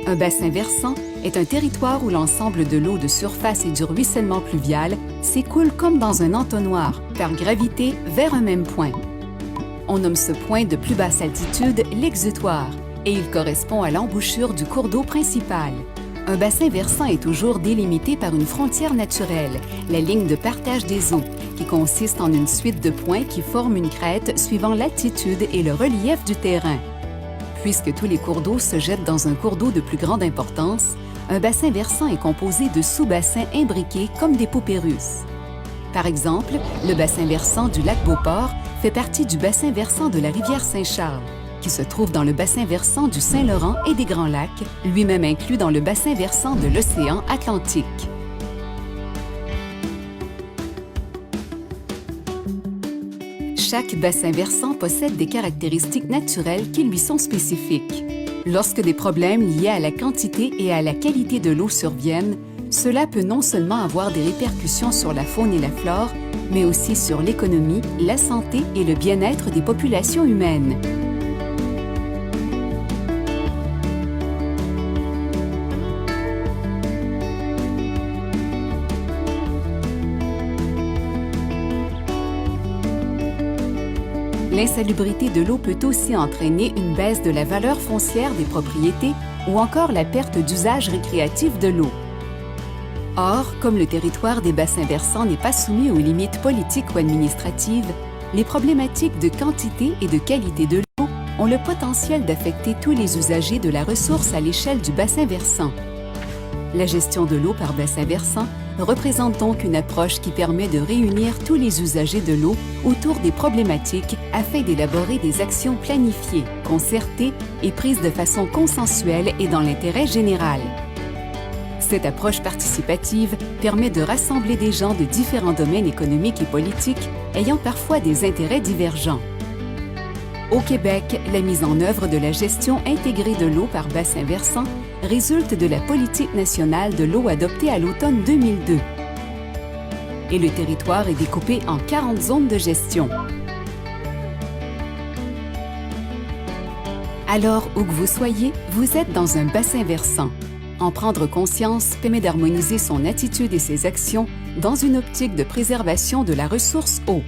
Un bassin versant est un territoire où l'ensemble de l'eau de surface et du ruissellement pluvial s'écoule comme dans un entonnoir, par gravité, vers un même point. On nomme ce point de plus basse altitude l'exutoire et il correspond à l'embouchure du cours d'eau principal. Un bassin versant est toujours délimité par une frontière naturelle, la ligne de partage des eaux, qui consiste en une suite de points qui forment une crête suivant l'altitude et le relief du terrain. Puisque tous les cours d'eau se jettent dans un cours d'eau de plus grande importance, un bassin versant est composé de sous-bassins imbriqués comme des poupées russes. Par exemple, le bassin versant du lac Beauport fait partie du bassin versant de la rivière Saint-Charles, qui se trouve dans le bassin versant du Saint-Laurent et des Grands Lacs, lui-même inclus dans le bassin versant de l'océan Atlantique. Chaque bassin versant possède des caractéristiques naturelles qui lui sont spécifiques. Lorsque des problèmes liés à la quantité et à la qualité de l'eau surviennent, cela peut non seulement avoir des répercussions sur la faune et la flore, mais aussi sur l'économie, la santé et le bien-être des populations humaines. L'insalubrité de l'eau peut aussi entraîner une baisse de la valeur foncière des propriétés ou encore la perte d'usage récréatif de l'eau. Or, comme le territoire des bassins versants n'est pas soumis aux limites politiques ou administratives, les problématiques de quantité et de qualité de l'eau ont le potentiel d'affecter tous les usagers de la ressource à l'échelle du bassin versant. La gestion de l'eau par bassin versant représente donc une approche qui permet de réunir tous les usagers de l'eau autour des problématiques afin d'élaborer des actions planifiées, concertées et prises de façon consensuelle et dans l'intérêt général. Cette approche participative permet de rassembler des gens de différents domaines économiques et politiques ayant parfois des intérêts divergents. Au Québec, la mise en œuvre de la gestion intégrée de l'eau par bassin versant résulte de la politique nationale de l'eau adoptée à l'automne 2002. Et le territoire est découpé en 40 zones de gestion. Alors, où que vous soyez, vous êtes dans un bassin versant. En prendre conscience permet d'harmoniser son attitude et ses actions dans une optique de préservation de la ressource eau.